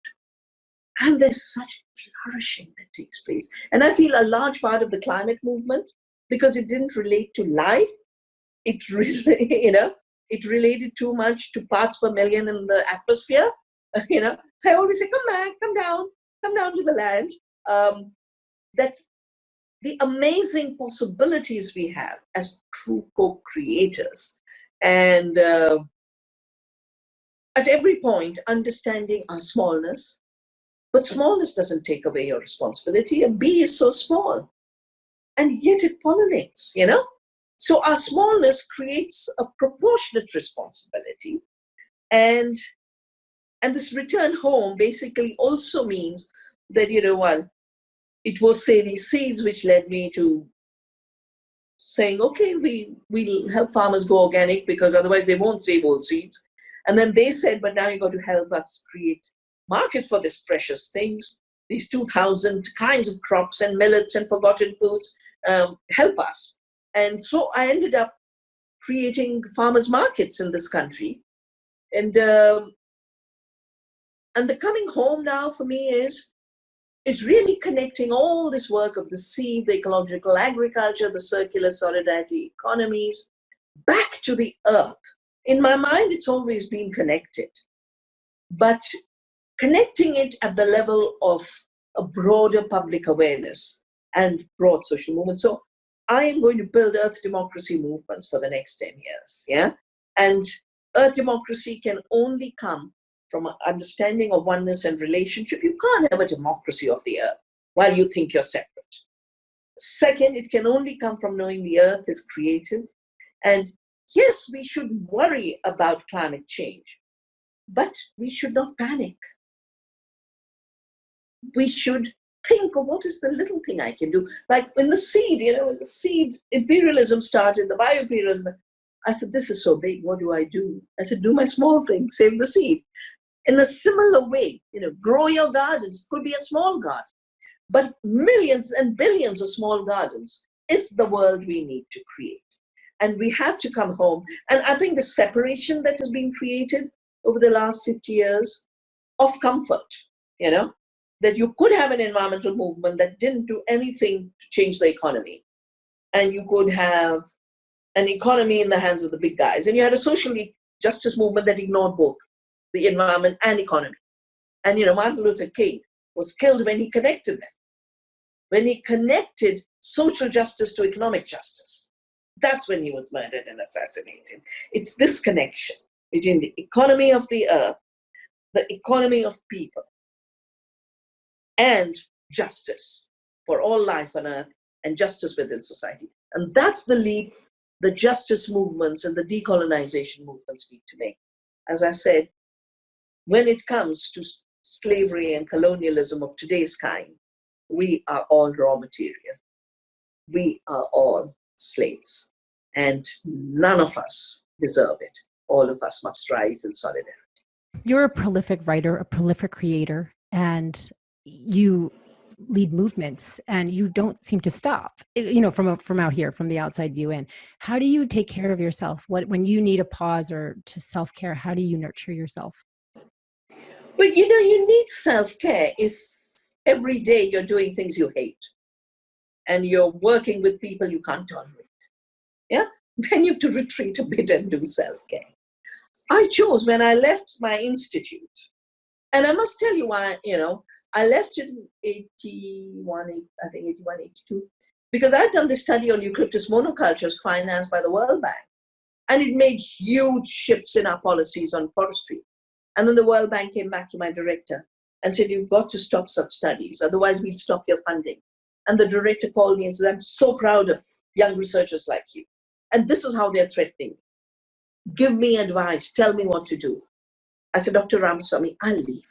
And there's such flourishing that takes place. And I feel a large part of the climate movement, because it didn't relate to life, it really, it related too much to parts per million in the atmosphere. I always say, come back, come down to the land. That the amazing possibilities we have as true co-creators. And at every point, understanding our smallness. But smallness doesn't take away your responsibility. A bee is so small, and yet it pollinates, So our smallness creates a proportionate responsibility. And this return home basically also means that, it was saving seeds, which led me to saying, okay, we'll help farmers go organic because otherwise they won't save old seeds. And then they said, but now you've got to help us create markets for these precious things, these 2,000 kinds of crops and millets and forgotten foods, help us. And so I ended up creating farmers markets in this country. And the coming home now for me is really connecting all this work of the seed, the ecological agriculture, the circular solidarity economies, back to the earth. In my mind, it's always been connected, but connecting it at the level of a broader public awareness and broad social movement. So I am going to build earth democracy movements for the next 10 years. Yeah. And earth democracy can only come from an understanding of oneness and relationship. You can't have a democracy of the earth while you think you're separate. Second, it can only come from knowing the earth is creative. And yes, we should worry about climate change, but we should not panic. We should think of what is the little thing I can do. Like when the seed, when the seed imperialism started, the bioimperialism, I said, this is so big, what do I do? I said, do my small thing, save the seed. In a similar way, grow your gardens, could be a small garden, but millions and billions of small gardens is the world we need to create. And we have to come home. And I think the separation that has been created over the last 50 years of comfort, that you could have an environmental movement that didn't do anything to change the economy. And you could have an economy in the hands of the big guys. And you had a social justice movement that ignored both the environment and economy. And, Martin Luther King was killed when he connected them. When he connected social justice to economic justice. That's when he was murdered and assassinated. It's this connection between the economy of the earth, the economy of people, and justice for all life on earth and justice within society. And that's the leap the justice movements and the decolonization movements need to make. As I said, when it comes to slavery and colonialism of today's kind, we are all raw material. We are all slaves. And none of us deserve it. All of us must rise in solidarity. You're a prolific writer, a prolific creator, and you lead movements and you don't seem to stop, from out here, from the outside view in. How do you take care of yourself? When you need a pause or to self-care, how do you nurture yourself? But you need self-care if every day you're doing things you hate and you're working with people you can't tolerate. Yeah? Then you have to retreat a bit and do self-care. I chose when I left my institute, and I must tell you why, I left it in 81, 82. Because I'd done this study on eucalyptus monocultures financed by the World Bank, and it made huge shifts in our policies on forestry. And then the World Bank came back to my director and said, you've got to stop such studies, otherwise we'll stop your funding. And the director called me and said, I'm so proud of young researchers like you. And this is how they're threatening me. Give me advice, tell me what to do. I said, Dr. Ramaswamy, I'll leave.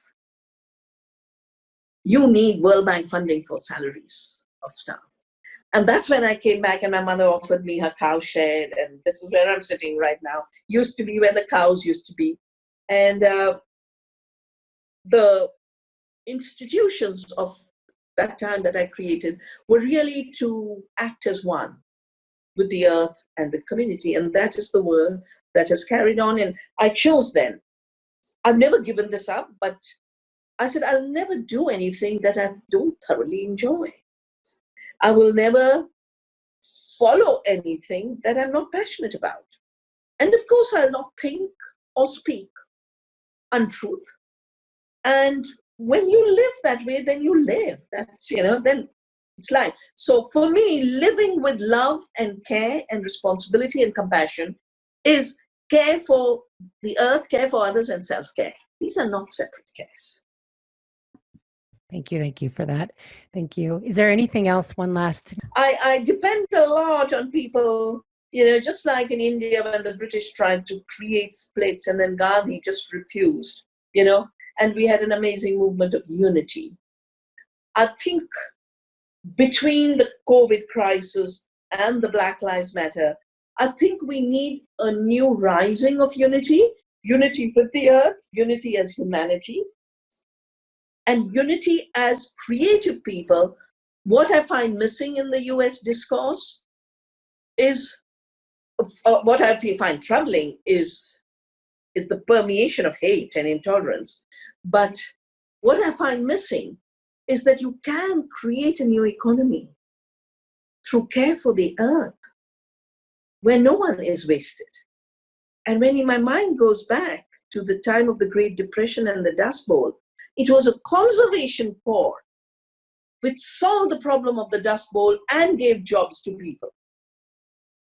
You need World Bank funding for salaries of staff. And that's when I came back and my mother offered me her cow shed. And this is where I'm sitting right now. Used to be where the cows used to be. And the institutions of that time that I created were really to act as one with the earth and with community. And that is the work that has carried on. And I chose then. I've never given this up, but I said, I'll never do anything that I don't thoroughly enjoy. I will never follow anything that I'm not passionate about. And of course, I'll not think or speak untruth. And when you live that way, then you live. That's, then it's life. So for me, living with love and care and responsibility and compassion is care for the earth, care for others, and self-care. These are not separate cares. Thank you. Thank you for that. Thank you. Is there anything else? One last. I depend a lot on people, just like in India when the British tried to create splits and then Gandhi just refused, and we had an amazing movement of unity. I think between the COVID crisis and the Black Lives Matter, I think we need a new rising of unity with the earth, unity as humanity, and unity as creative people. What I find missing in the US discourse is, what I find troubling is the permeation of hate and intolerance. But what I find missing is that you can create a new economy through care for the earth, where no one is wasted. And when my mind goes back to the time of the Great Depression and the Dust Bowl, it was a conservation corps which solved the problem of the Dust Bowl and gave jobs to people.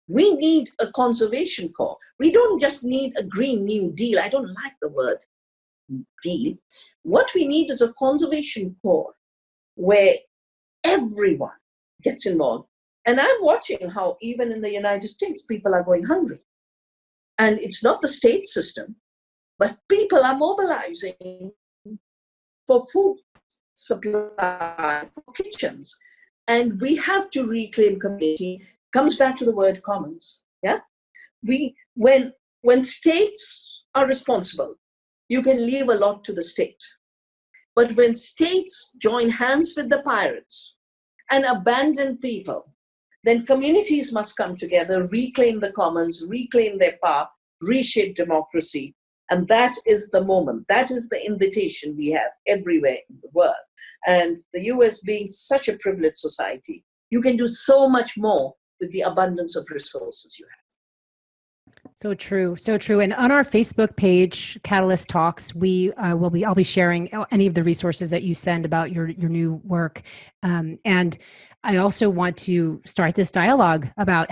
We need a conservation corps. We don't just need a Green New Deal. I don't like the word deal. What we need is a conservation corps where everyone gets involved. And I'm watching how even in the United States, people are going hungry. And it's not the state system, but people are mobilizing for food supply, for kitchens. And we have to reclaim community. Comes back to the word commons. Yeah, when states are responsible, you can leave a lot to the state. But when states join hands with the pirates and abandon people, then communities must come together, reclaim the commons, reclaim their power, reshape democracy. And that is the moment. That is the invitation we have everywhere in the world. And the US being such a privileged society, you can do so much more with the abundance of resources you have. So true. So true. And on our Facebook page, Catalyst Talks, I'll be sharing any of the resources that you send about your new work. And I also want to start this dialogue about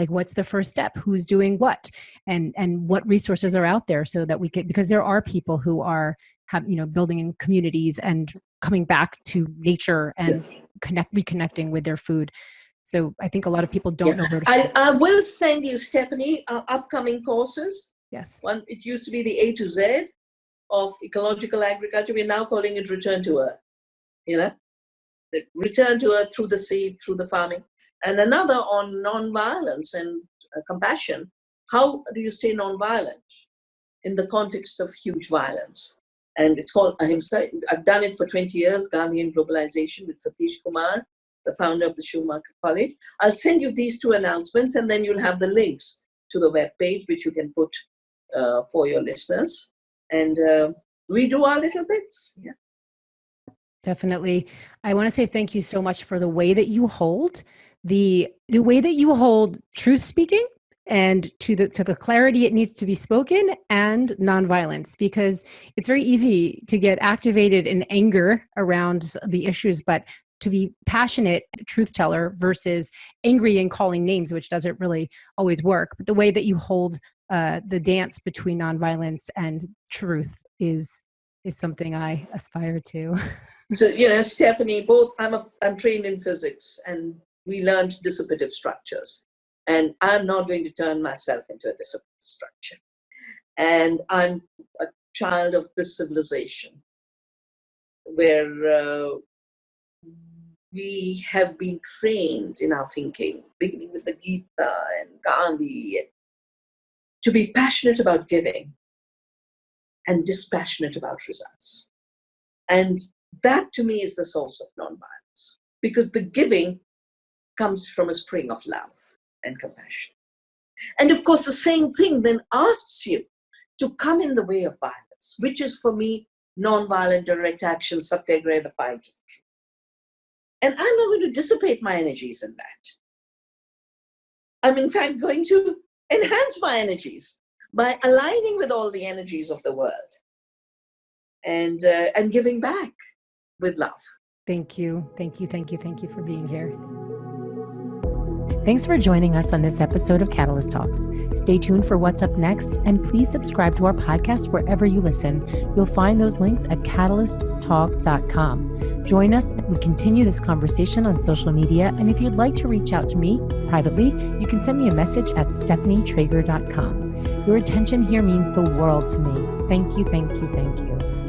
what's the first step, who's doing what, and what resources are out there so that we can, because there are people who are building in communities and coming back to nature and reconnecting with their food. So I think a lot of people don't know where to start. I will send you, Stephanie, upcoming courses. Yes. One, it used to be the A to Z of ecological agriculture. We're now calling it Return to Earth. The return to earth through the seed, through the farming. And another on non-violence and compassion. How do you stay non-violent in the context of huge violence? And it's called Ahimsa. I've done it for 20 years, Gandhian Globalization with Satish Kumar, the founder of the Schumacher College. I'll send you these two announcements and then you'll have the links to the webpage, which you can put for your listeners. And we do our little bits. Yeah. Definitely. I want to say thank you so much for the way that you hold the way that you hold truth speaking and to the clarity it needs to be spoken and nonviolence, because it's very easy to get activated in anger around the issues, but to be passionate truth teller versus angry and calling names, which doesn't really always work. But the way that you hold the dance between nonviolence and truth is something I aspire to. So, Stephanie, I'm trained in physics, and we learned dissipative structures. And I'm not going to turn myself into a dissipative structure. And I'm a child of this civilization where we have been trained in our thinking, beginning with the Gita and Gandhi, to be passionate about giving and dispassionate about results. And that, to me, is the source of nonviolence, because the giving comes from a spring of love and compassion. And of course, the same thing then asks you to come in the way of violence, which is, for me, nonviolent direct action, satyagraha, the fight of truth. And I'm not going to dissipate my energies in that. I'm, in fact, going to enhance my energies by aligning with all the energies of the world and giving back with love. Thank you. Thank you. Thank you. Thank you for being here. Thanks for joining us on this episode of Catalyst Talks. Stay tuned for what's up next, and please subscribe to our podcast wherever you listen. You'll find those links at catalysttalks.com. Join us. We continue this conversation on social media, and if you'd like to reach out to me privately, you can send me a message at stephanietrager.com. Your attention here means the world to me. Thank you, thank you, thank you.